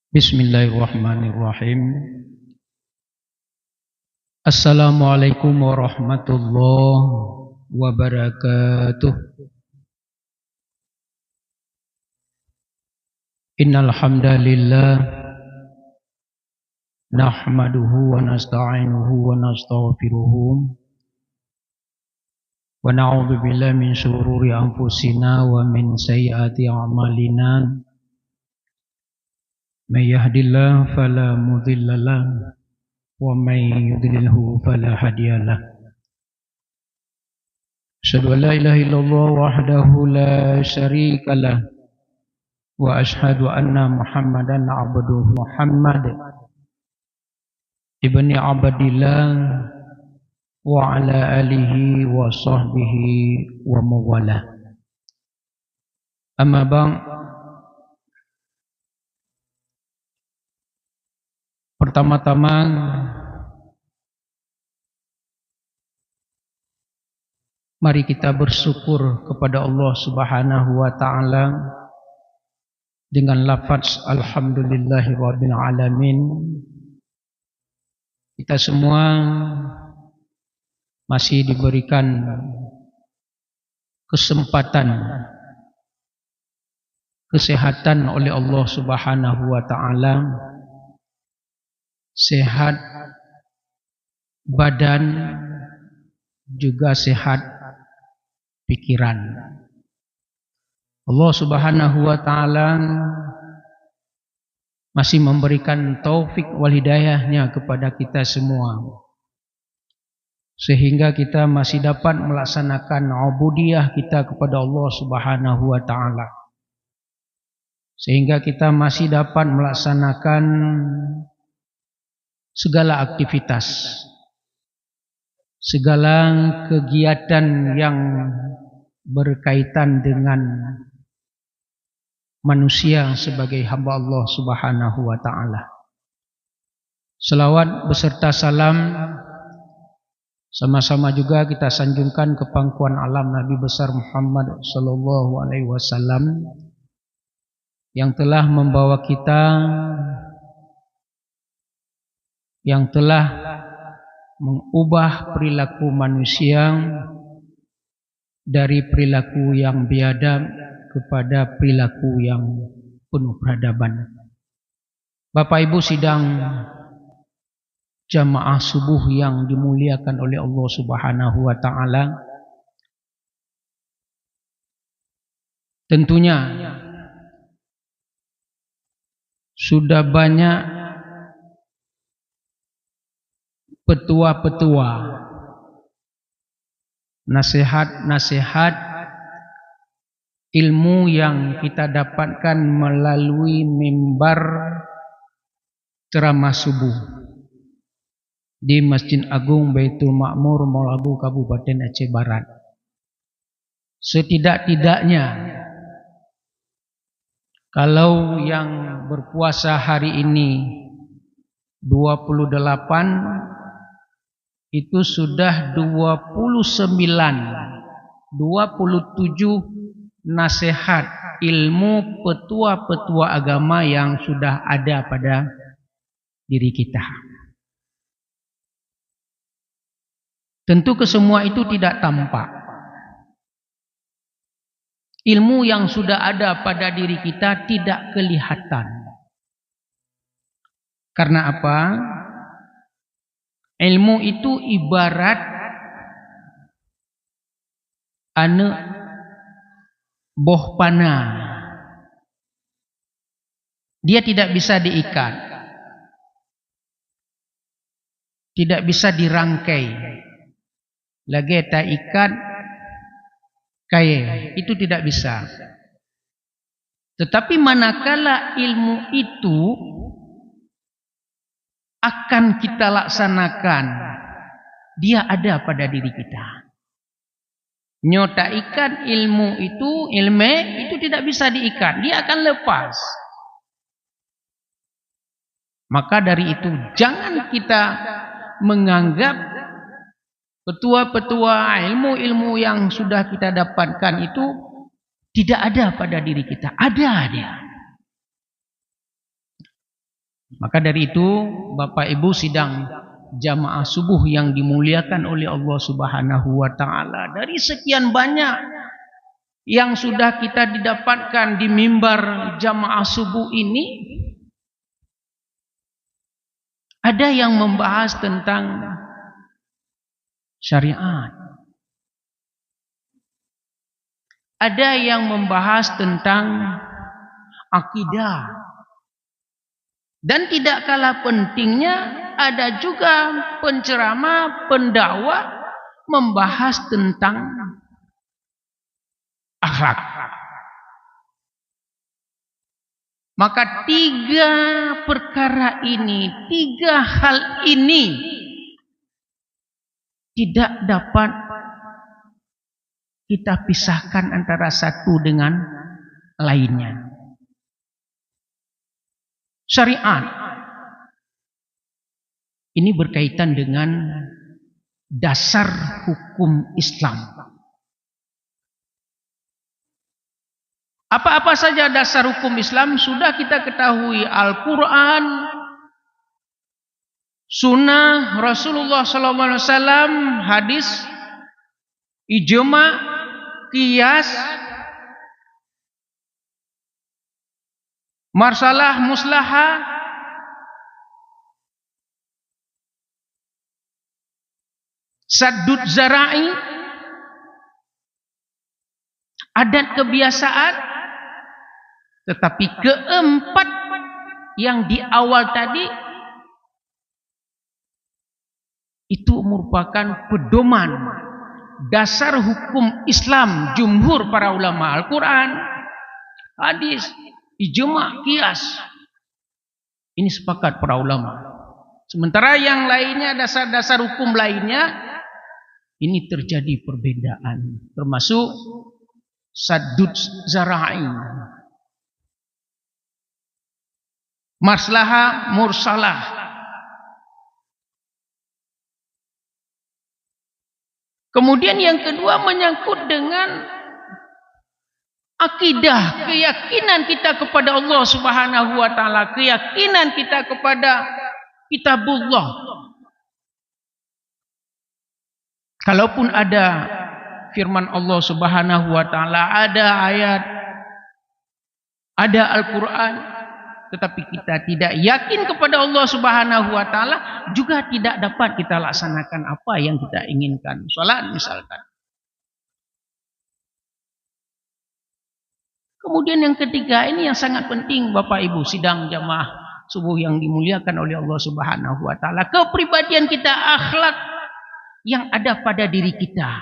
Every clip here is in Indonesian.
Bismillahirrahmanirrahim. Assalamualaikum warahmatullahi wabarakatuh. Innal hamdalillah nahmaduhu wa nasta'inuhu wa nastaghfiruh wa na'udzu billahi min shururi anfusina wa min sayyiati a'malina. May yahdihillahu fala mudilla lahu wa may yudlilhu fala hadiya lahu. Asyhadu an la ilaha illallah wahdahu la syarika lah wa asyhadu anna Muhammadan abduhu Muhammad ibni Abdillah wa ala alihi wa sahbihi wa mawala. Amma ba'd. Pertama-tama mari kita bersyukur kepada Allah Subhanahu wa taala dengan lafaz alhamdulillahirabbil alamin. Kita semua masih diberikan kesempatan kesehatan oleh Allah Subhanahu wa taala. Sehat badan juga sehat pikiran. Allah Subhanahu wa taala masih memberikan taufik wal hidayahnya kepada kita semua, sehingga kita masih dapat melaksanakan ubudiyah kita kepada Allah Subhanahu wa taala, sehingga kita masih dapat melaksanakan segala aktivitas, segala kegiatan yang berkaitan dengan manusia sebagai hamba Allah Subhanahu wa taala. Selawat beserta salam sama-sama juga kita sanjungkan ke pangkuan alam Nabi besar Muhammad sallallahu alaihi wasallam yang telah membawa kita, yang telah mengubah perilaku manusia dari perilaku yang biadab kepada perilaku yang penuh peradaban. Bapak Ibu sidang jamaah subuh yang dimuliakan oleh Allah Subhanahu wa taala, tentunya sudah banyak petua-petua, nasihat-nasihat ilmu yang kita dapatkan melalui mimbar ceramah subuh di Masjid Agung Baitul Ma'mur Maulabu Kabupaten Aceh Barat. Setidak-tidaknya kalau yang berpuasa hari ini 28, itu sudah 27 nasihat ilmu petua-petua agama yang sudah ada pada diri kita. Tentu kesemua itu tidak tampak. Ilmu yang sudah ada pada diri kita tidak kelihatan. Karena apa? Ilmu itu ibarat boh panah. Dia tidak bisa diikat, tidak bisa dirangkai. Lagi tak ikat kaya, itu tidak bisa. Tetapi manakala ilmu itu akan kita laksanakan, dia ada pada diri kita. Nyota ikat ilmu itu, ilmu itu tidak bisa diikat, dia akan lepas. Maka dari itu jangan kita menganggap petua-petua ilmu-ilmu yang sudah kita dapatkan itu tidak ada pada diri kita. Ada dia. Maka dari itu, Bapak Ibu sidang jamaah subuh yang dimuliakan oleh Allah Subhanahu wa taala, dari sekian banyak yang sudah kita didapatkan di mimbar jamaah subuh ini, ada yang membahas tentang syariat, ada yang membahas tentang akidah, dan tidak kalah pentingnya ada juga penceramah, pendakwah membahas tentang akhlak. Maka tiga perkara ini, tiga hal ini tidak dapat kita pisahkan antara satu dengan lainnya. Syariat ini berkaitan dengan dasar hukum Islam. Apa-apa saja dasar hukum Islam sudah kita ketahui, Al-Quran, Sunnah Rasulullah SAW, hadis, ijma, qiyas, marsalah, muslahah, saddud zara'i, adat kebiasaan. Tetapi keempat yang di awal tadi itu merupakan pedoman dasar hukum Islam jumhur para ulama, Al-Quran, hadis, ijma, qiyas. Ini sepakat para ulama. Sementara yang lainnya, dasar-dasar hukum lainnya, ini terjadi perbedaan, termasuk saddud zara'i, maslahah mursalah. Kemudian yang kedua menyangkut dengan akidah, keyakinan kita kepada Allah Subhanahu wa taala, keyakinan kita kepada kitabullah. Kalaupun ada firman Allah Subhanahu wa taala, ada ayat, ada Al-Quran, tetapi kita tidak yakin kepada Allah Subhanahu wa taala, juga tidak dapat kita laksanakan apa yang kita inginkan. Salat misalkan. Kemudian yang ketiga, ini yang sangat penting Bapak Ibu sidang jamaah subuh yang dimuliakan oleh Allah Subhanahu wa taala, kepribadian kita, akhlak yang ada pada diri kita.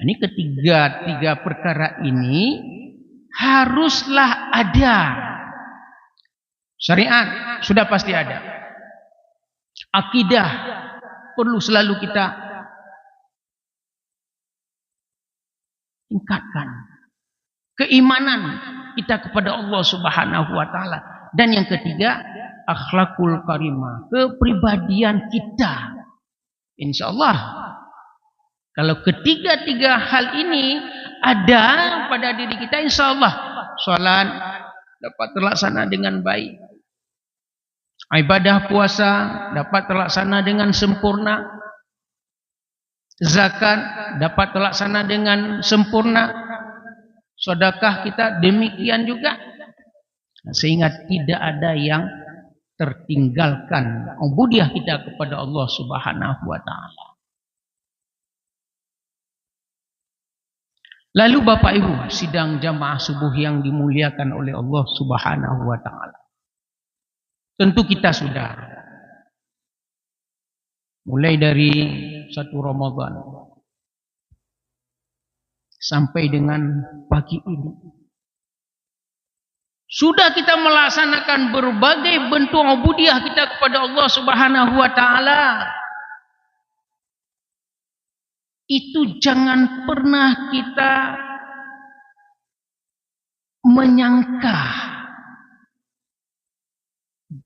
Ini tiga perkara ini haruslah ada. Syariat sudah pasti ada. Akidah perlu selalu kita tingkatkan. Keimanan kita kepada Allah Subhanahu wa taala. Dan yang ketiga, akhlakul karimah, kepribadian kita. Insyaallah kalau ketiga-tiga hal ini ada pada diri kita, insyaallah salat dapat terlaksana dengan baik, ibadah puasa dapat terlaksana dengan sempurna, zakat dapat terlaksana dengan sempurna, sedekah kita demikian juga, sehingga tidak ada yang tertinggalkan ubudiyah kita kepada Allah Subhanahu wa taala. Lalu Bapak Ibu sidang jamaah subuh yang dimuliakan oleh Allah Subhanahu wa taala. Tentu kita sudah mulai dari 1 Ramadan sampai dengan pagi ini sudah kita melaksanakan berbagai bentuk ubudiyah kita kepada Allah Subhanahu wa taala. Itu jangan pernah kita menyangka.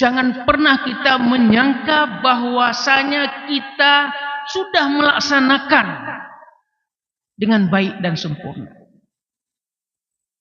Jangan pernah kita menyangka bahwasanya kita sudah melaksanakan dengan baik dan sempurna.